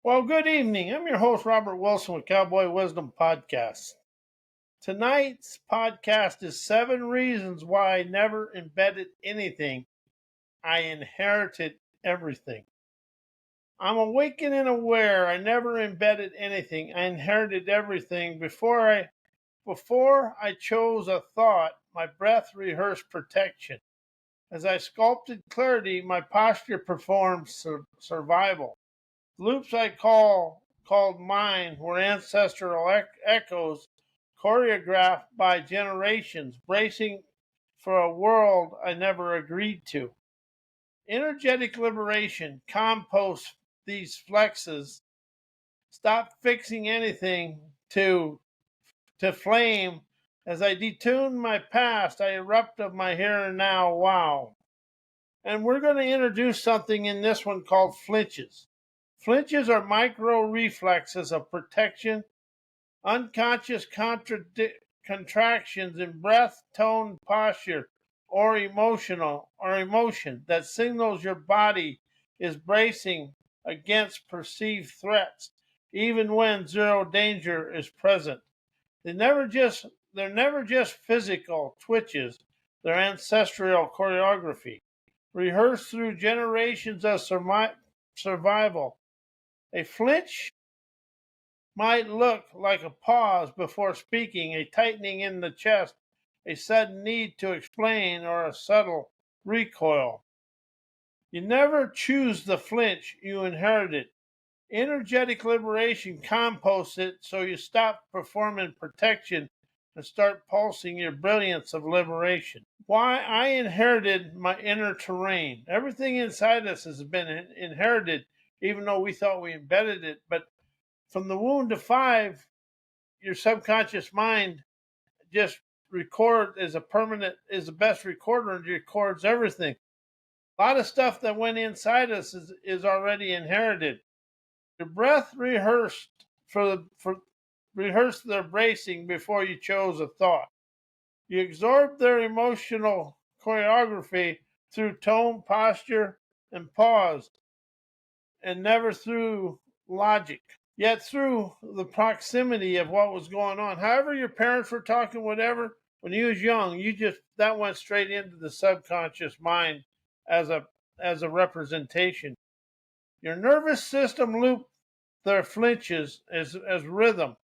Well, good evening. I'm your host, Robert Wilson with Cowboy Wisdom Podcast. Tonight's podcast is 7 reasons why I never embedded anything. I inherited everything. I'm awakened and aware I never embedded anything. I inherited everything. Before I chose a thought, my breath rehearsed protection. As I sculpted clarity, my posture performed survival. Loops called mine were ancestral echoes choreographed by generations, bracing for a world I never agreed to. Energetic liberation, compost these flexes, stop fixing anything to flame. As I detune my past, I erupt of my here and now. Wow. And we're going to introduce something in this one called flinches. Flinches are micro-reflexes of protection, unconscious contractions in breath, tone, posture, or emotion that signals your body is bracing against perceived threats, even when zero danger is present. They're never just physical twitches, they're ancestral choreography, rehearsed through generations of survival. A flinch might look like a pause before speaking, a tightening in the chest, a sudden need to explain, or a subtle recoil. You never choose the flinch, you inherit it. Energetic liberation composts it so you stop performing protection and start pulsing your brilliance of liberation. Why I inherited my inner terrain. Everything inside us has been inherited, even though we thought we embedded it. But from the womb to 5, your subconscious mind just is the best recorder and records everything. A lot of stuff that went inside us is already inherited. Your breath rehearsed their bracing before you chose a thought. You absorb their emotional choreography through tone, posture, and pause, and never through logic. Yet through the proximity of what was going on. However your parents were talking, whatever, when you was young, that went straight into the subconscious mind as a representation. Your nervous system looped their flinches as rhythm.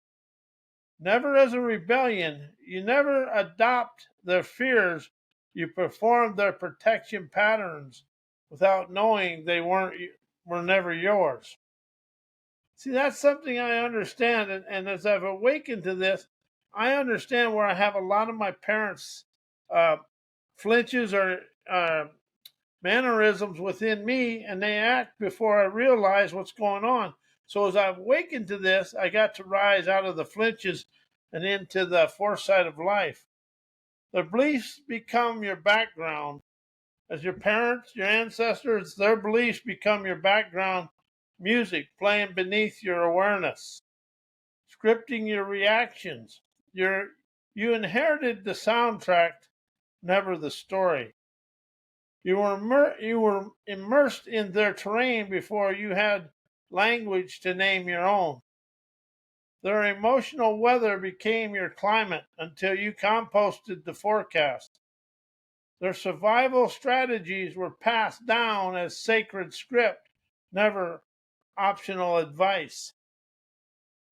Never as a rebellion. You never adopt their fears. You perform their protection patterns without knowing they were never yours. See, that's something I understand. And as I've awakened to this, I understand where I have a lot of my parents' uh, flinches or mannerisms within me, and they act before I realize what's going on. So as I've awakened to this, I got to rise out of the flinches and into the foresight of life. The beliefs become your background. As your parents, your ancestors, their beliefs become your background music playing beneath your awareness, scripting your reactions. You inherited the soundtrack, never the story. You were immersed in their terrain before you had language to name your own. Their emotional weather became your climate until you composted the forecast. Their survival strategies were passed down as sacred script, never optional advice.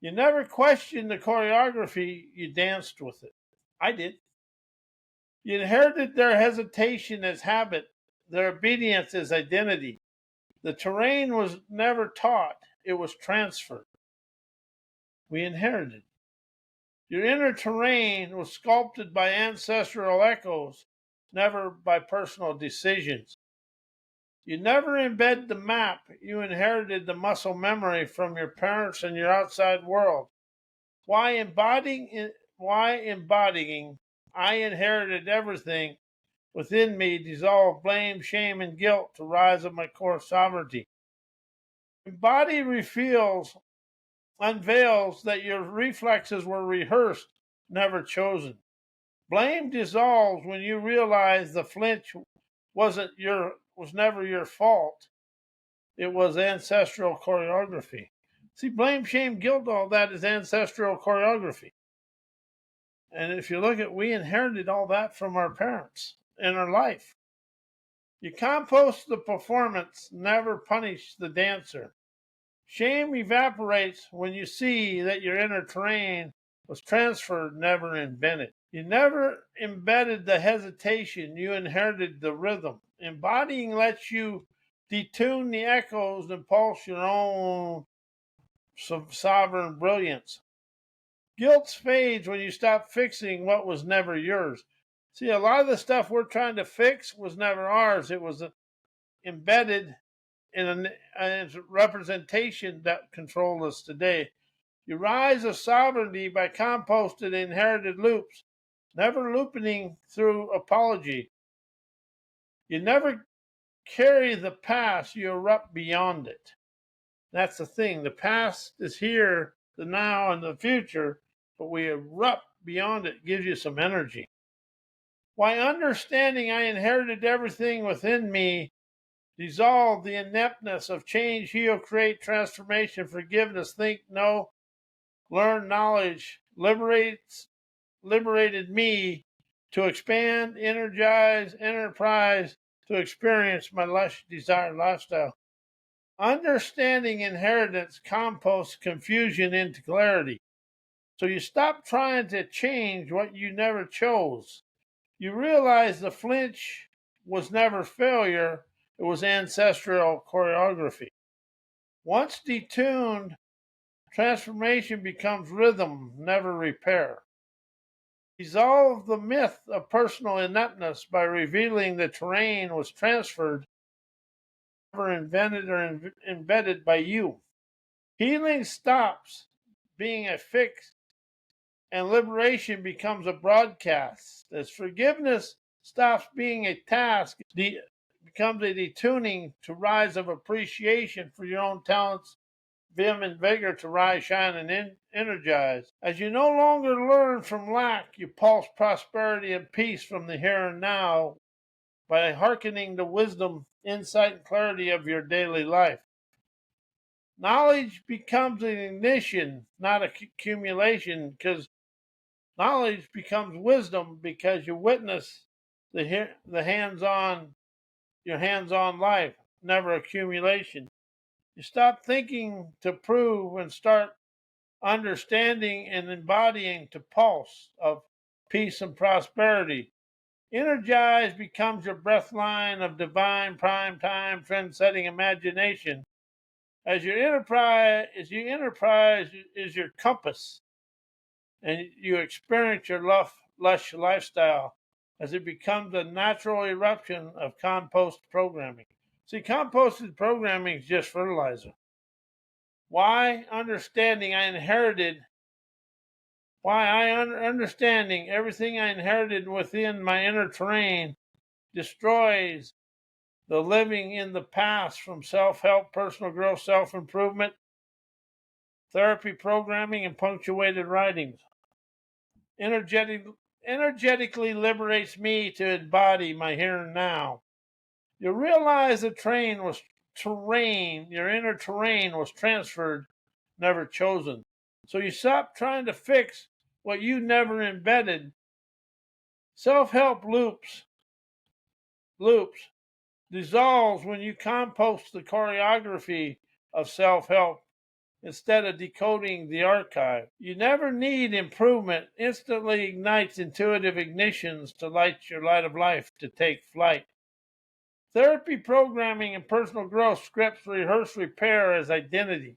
You never questioned the choreography, you danced with it. I did. You inherited their hesitation as habit, their obedience as identity. The terrain was never taught, it was transferred. We inherited. Your inner terrain was sculpted by ancestral echoes, never by personal decisions. You never embed the map, you inherited the muscle memory from your parents and your outside world. Why embodying, I inherited everything within me, dissolved blame, shame, and guilt to rise of my core sovereignty. Embody unveils that your reflexes were rehearsed, never chosen. Blame dissolves when you realize the flinch was never your fault. It was ancestral choreography. See, blame, shame, guilt, all that is ancestral choreography. And if you look at, we inherited all that from our parents in our life. You compost the performance, never punish the dancer. Shame evaporates when you see that your inner terrain was transferred, never invented. You never embedded the hesitation, you inherited the rhythm. Embodying lets you detune the echoes and pulse your own sovereign brilliance. Guilt fades when you stop fixing what was never yours. See, a lot of the stuff we're trying to fix was never ours. It was embedded in a representation that controls us today. You rise of sovereignty by composted inherited loops, never looping through apology. You never carry the past, you erupt beyond it. That's the thing. The past is here, the now, and the future, but we erupt beyond it. It gives you some energy. Why understanding I inherited everything within me, dissolve the ineptness of change, heal, create, transformation, forgiveness, think, know, learn, knowledge, liberated me to expand, energize, enterprise, to experience my lush desired lifestyle. Understanding inheritance composts confusion into clarity. So you stop trying to change what you never chose. You realize the flinch was never failure, it was ancestral choreography. Once detuned, transformation becomes rhythm, never repair. Dissolve the myth of personal ineptness by revealing the terrain was transferred, never invented or embedded by you. Healing stops being a fix and liberation becomes a broadcast. As forgiveness stops being a task, it becomes a detuning to rise of appreciation for your own talents, vim and vigor to rise, shine, and energize. As you no longer learn from lack, you pulse prosperity and peace from the here and now by hearkening the wisdom, insight, and clarity of your daily life. Knowledge becomes an ignition, not accumulation, because knowledge becomes wisdom because you witness the hands-on, your hands-on life, never accumulation. You stop thinking to prove and start understanding and embodying to pulse of peace and prosperity. Energize becomes your breath line of divine prime time trend-setting imagination. As your enterprise is your compass, and you experience your lush lifestyle as it becomes a natural eruption of compost programming. See, composted programming is just fertilizer. Why understanding I inherited, understanding everything I inherited within my inner terrain destroys the living in the past from self-help, personal growth, self-improvement, therapy programming, and punctuated writings. Energetically liberates me to embody my here and now. You realize the your inner terrain was transferred, never chosen. So you stop trying to fix what you never embedded. Self-help loops dissolves when you compost the choreography of self-help instead of decoding the archive. You never need improvement, instantly ignites intuitive ignitions to light your light of life to take flight. Therapy programming and personal growth scripts rehearse repair as identity.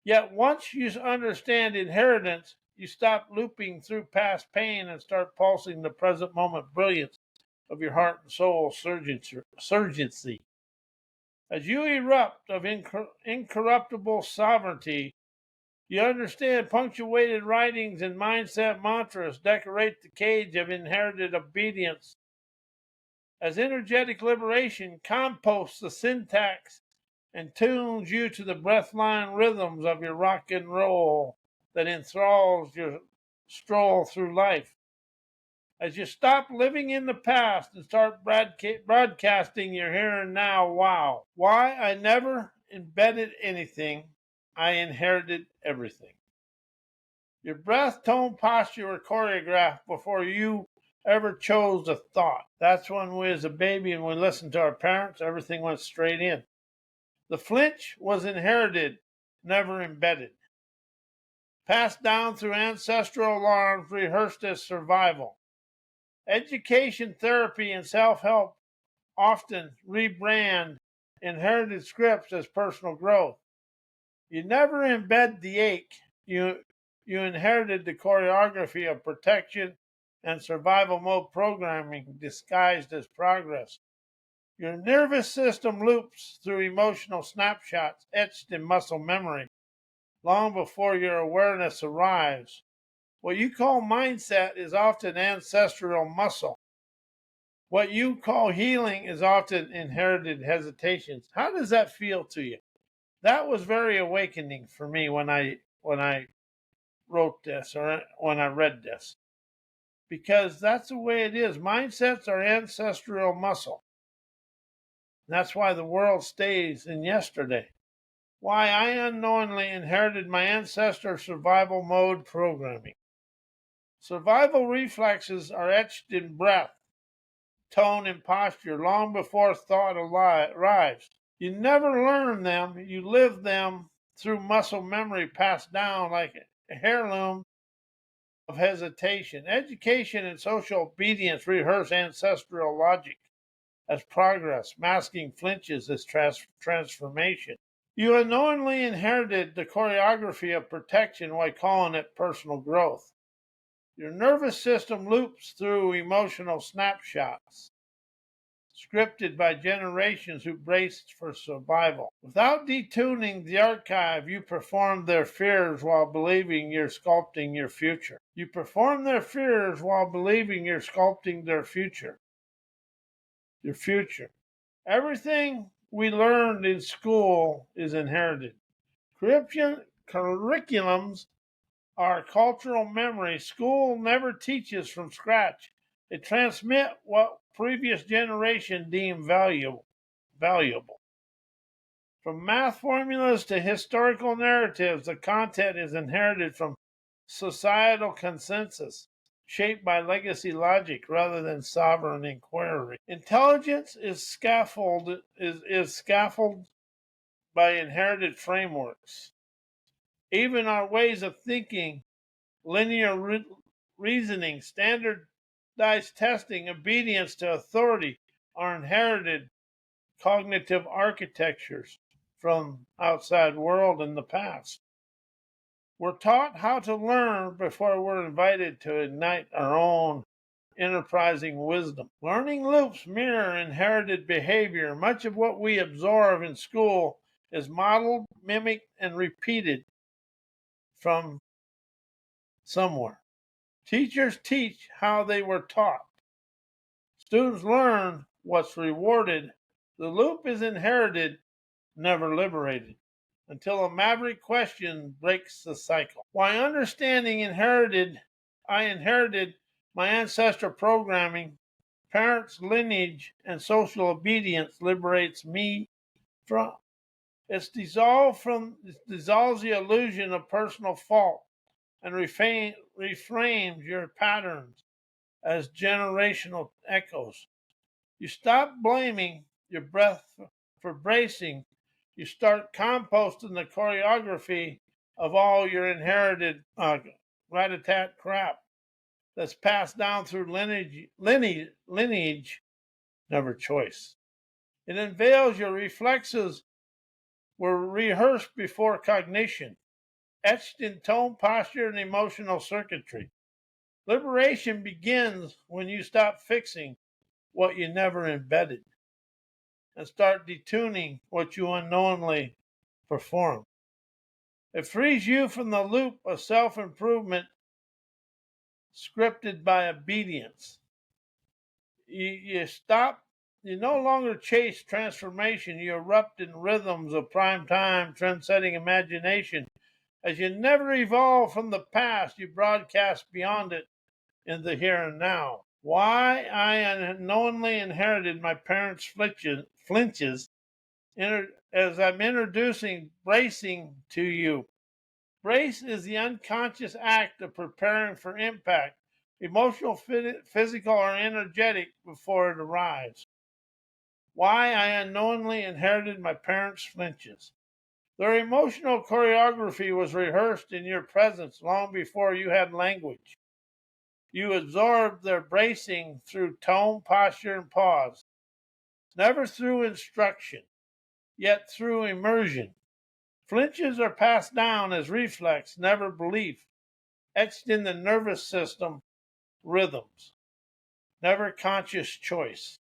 Yet once you understand inheritance, you stop looping through past pain and start pulsing the present moment brilliance of your heart and soul surgency. As you erupt of incorruptible sovereignty, you understand punctuated writings and mindset mantras decorate the cage of inherited obedience. As energetic liberation composts the syntax and tunes you to the breathline rhythms of your rock and roll that enthralls your stroll through life. As you stop living in the past and start broadcasting your here and now wow. Why I never embedded anything I inherited everything. Your breath, tone, posture were choreographed before you ever chose a thought. That's when we, as a baby, and we listened to our parents, everything went straight in. The flinch was inherited, never embedded. Passed down through ancestral alarms, rehearsed as survival. Education, therapy, and self help often rebrand inherited scripts as personal growth. You never embed the ache. You inherited the choreography of protection and survival mode programming disguised as progress. Your nervous system loops through emotional snapshots etched in muscle memory long before your awareness arrives. What you call mindset is often ancestral muscle. What you call healing is often inherited hesitations. How does that feel to you? That was very awakening for me when I wrote this or when I read this, because that's the way it is. Mindsets are ancestral muscle. That's why the world stays in yesterday. Why I unknowingly inherited my ancestor survival mode programming. Survival reflexes are etched in breath, tone, and posture long before thought arrives. You never learn them, you live them through muscle memory passed down like a heirloom of hesitation. Education and social obedience rehearse ancestral logic as progress, masking flinches as transformation. You unknowingly inherited the choreography of protection while calling it personal growth. Your nervous system loops through emotional snapshots, scripted by generations who braced for survival. Without detuning the archive, you performed their fears while believing you're sculpting your future. You perform their fears while believing you're sculpting their future. Your future. Everything we learned in school is inherited. Curriculums are cultural memory. School never teaches from scratch. They transmit what previous generation deemed valuable. From math formulas to historical narratives, the content is inherited from societal consensus, shaped by legacy logic rather than sovereign inquiry. Intelligence is scaffolded by inherited frameworks. Even our ways of thinking, linear reasoning, standardized testing, obedience to authority are inherited cognitive architectures from outside world in the past. We're taught how to learn before we're invited to ignite our own enterprising wisdom. Learning loops mirror inherited behavior. Much of what we absorb in school is modeled, mimicked, and repeated from somewhere. Teachers teach how they were taught. Students learn what's rewarded. The loop is inherited, never liberated, until a maverick question breaks the cycle. Why understanding I inherited my ancestral programming, parents' lineage, and social obedience liberates me from. It dissolves the illusion of personal fault and reframes your patterns as generational echoes. You stop blaming your breath for bracing. You start composting the choreography of all your inherited rat-a-tat crap that's passed down through lineage, never choice. It unveils your reflexes were rehearsed before cognition, etched in tone, posture, and emotional circuitry. Liberation begins when you stop fixing what you never embedded and start detuning what you unknowingly perform. It frees you from the loop of self improvement scripted by obedience. You stop, you no longer chase transformation, you erupt in rhythms of prime time, trend-setting imagination. As you never evolve from the past, you broadcast beyond it in the here and now. Why I unknowingly inherited my parents' flinches as I'm introducing bracing to you. Brace is the unconscious act of preparing for impact, emotional, physical, or energetic, before it arrives. Why I unknowingly inherited my parents' flinches. Their emotional choreography was rehearsed in your presence long before you had language. You absorbed their bracing through tone, posture, and pause, never through instruction, yet through immersion. Flinches are passed down as reflex, never belief, etched in the nervous system rhythms, never conscious choice.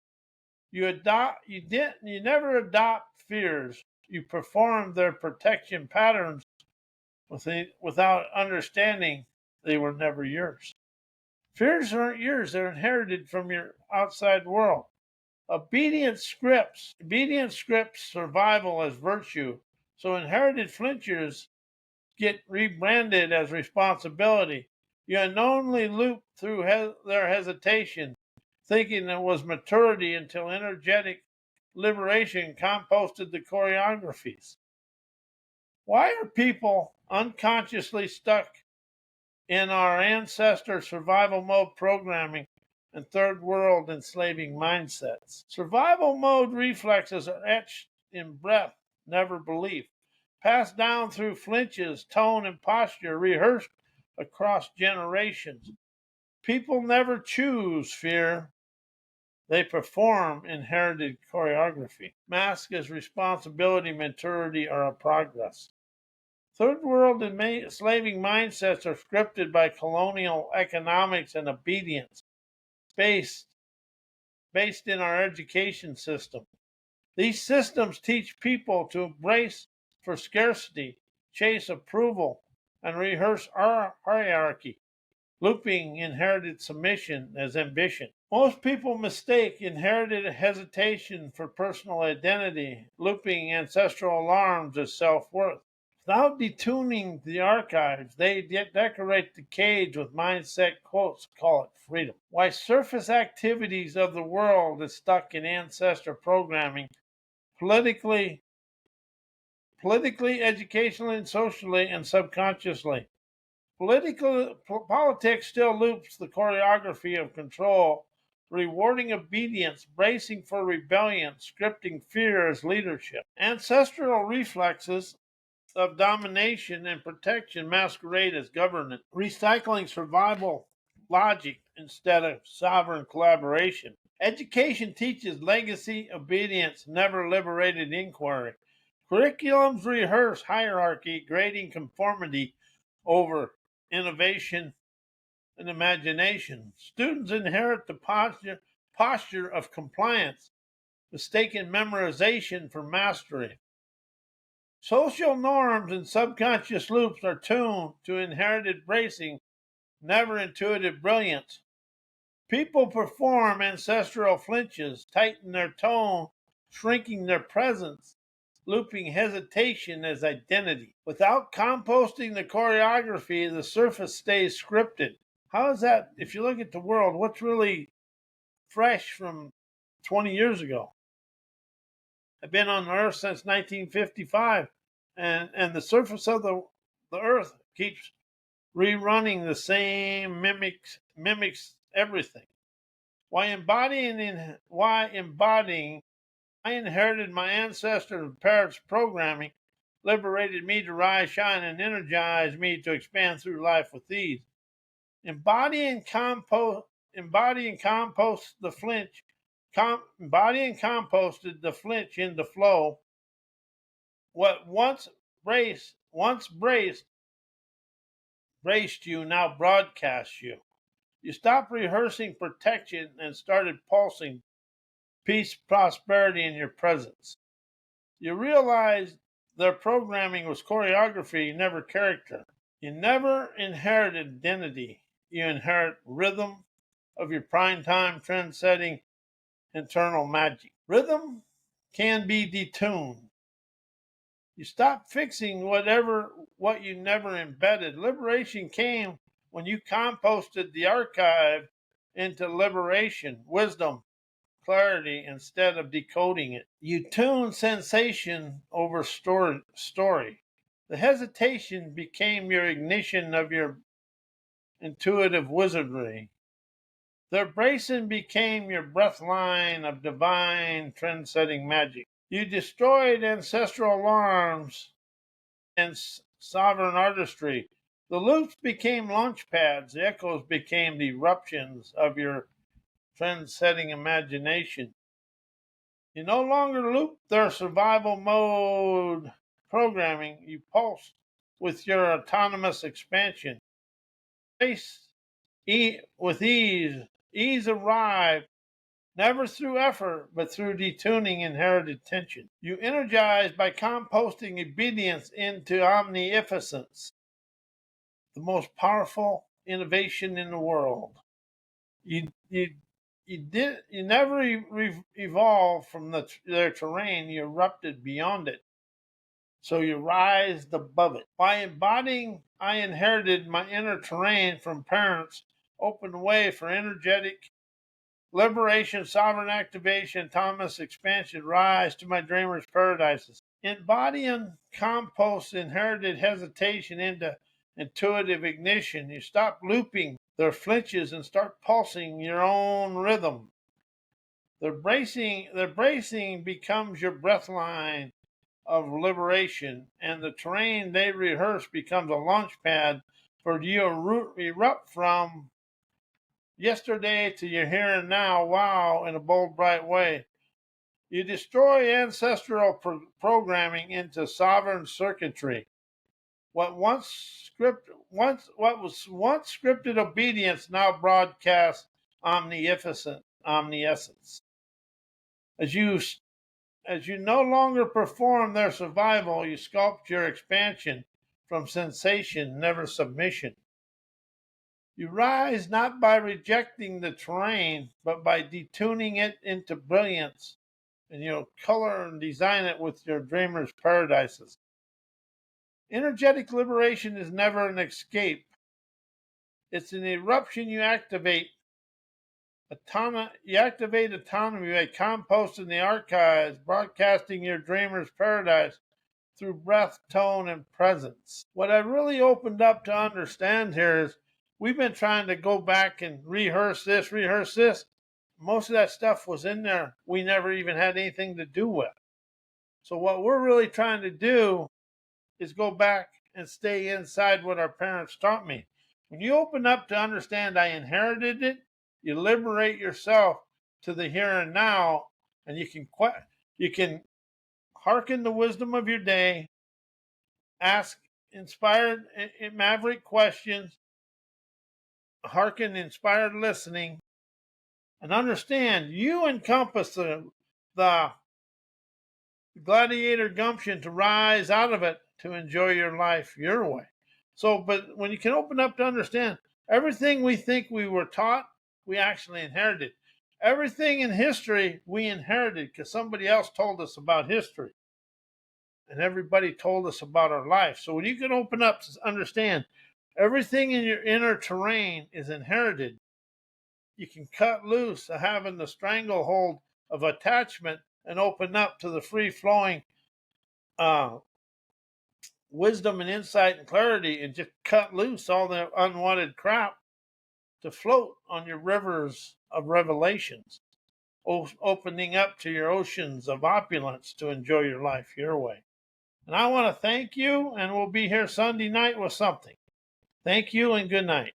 You never adopt fears. You perform their protection patterns without understanding they were never yours. Fears aren't yours, they're inherited from your outside world. Obedience scripts survival as virtue, so inherited flinchers get rebranded as responsibility. You unknowingly loop through their hesitation, thinking it was maturity until energetic liberation composted the choreographies. Why are people unconsciously stuck in our ancestor survival mode programming and third world enslaving mindsets? Survival mode reflexes are etched in breath, never belief, passed down through flinches, tone, and posture, rehearsed across generations. People never choose fear, they perform inherited choreography. Mask as responsibility, maturity, or a progress. Third world enslaving mindsets are scripted by colonial economics and obedience, based, based in our education system. These systems teach people to brace for scarcity, chase approval, and rehearse hierarchy, looping inherited submission as ambition. Most people mistake inherited hesitation for personal identity, looping ancestral alarms as self-worth. Without detuning the archives, they decorate the cage with mindset quotes, call it freedom. Why surface activities of the world is stuck in ancestor programming, politically, educationally, and socially, and subconsciously. Politics still loops the choreography of control, rewarding obedience, bracing for rebellion, scripting fear as leadership. Ancestral reflexes of domination and protection masquerade as governance, recycling survival logic instead of sovereign collaboration. Education teaches legacy, obedience, never liberated inquiry. Curriculums rehearse hierarchy, grading conformity over innovation and imagination. Students inherit the posture of compliance, mistaken memorization for mastery. Social norms and subconscious loops are tuned to inherited bracing, never intuitive brilliance. People perform ancestral flinches, tighten their tone, shrinking their presence, looping hesitation as identity. Without composting the choreography, the surface stays scripted. How is that? If you look at the world, what's really fresh from 20 years ago? I've been on the earth since 1955, and the surface of the earth keeps rerunning the same mimics everything. Why embodying I inherited my ancestors' and parents' programming, liberated me to rise, shine, and energize me to expand through life with ease. Embody and compost the flinch. Embody and composted the flinch into flow. What braced you, now broadcasts you. You stopped rehearsing protection and started pulsing peace, prosperity in your presence. You realized their programming was choreography, never character. You never inherit identity. You inherit rhythm of your prime time trend setting internal magic. Rhythm can be detuned. You stop fixing what you never embedded. Liberation came when you composted the archive into liberation, wisdom, clarity instead of decoding it. You tune sensation over story. The hesitation became your ignition of your intuitive wizardry. The bracing became your breathline of divine trend-setting magic. You destroyed ancestral alarms and sovereign artistry. The loops became launch pads. The echoes became the eruptions of your trend-setting imagination. You no longer loop their survival mode programming. You pulse with your autonomous expansion. Face with ease. Ease arrived, never through effort, but through detuning inherited tension. You energize by composting obedience into omnificence, the most powerful innovation in the world. You never evolved from their terrain. You erupted beyond it. So you rise above it. By embodying, I inherited my inner terrain from parents, opened the way for energetic liberation, sovereign activation, autonomous expansion, rise to my dreamer's paradises. Embodying compost inherited hesitation into intuitive ignition. You stop looping their flinches and start pulsing your own rhythm. Their bracing becomes your breath line of liberation, and the terrain they rehearse becomes a launch pad for you to erupt from yesterday to your here and now, wow, in a bold, bright way. You destroy ancestral programming into sovereign circuitry. What was once scripted obedience now broadcasts omniscience. As you no longer perform their survival, you sculpt your expansion from sensation, never submission. You rise not by rejecting the terrain, but by detuning it into brilliance, and you'll color and design it with your dreamer's paradises. Energetic liberation is never an escape. It's an eruption you activate. You activate autonomy by composting the archives, broadcasting your dreamer's paradise through breath, tone, and presence. What I really opened up to understand here is we've been trying to go back and rehearse this. Most of that stuff was in there we never even had anything to do with. So what we're really trying to do is go back and stay inside what our parents taught me. When you open up to understand I inherited it, you liberate yourself to the here and now, and you can hearken the wisdom of your day, ask inspired maverick questions, hearken inspired listening, and understand you encompass the gladiator gumption to rise out of it to enjoy your life your way. So, but when you can open up to understand everything we think we were taught, we actually inherited. Everything in history we inherited because somebody else told us about history. And everybody told us about our life. So when you can open up to understand everything in your inner terrain is inherited, you can cut loose of having the stranglehold of attachment and open up to the free-flowing wisdom and insight and clarity, and just cut loose all the unwanted crap to float on your rivers of revelations, opening up to your oceans of opulence to enjoy your life your way. And I want to thank you, and we'll be here Sunday night with something. Thank you and good night.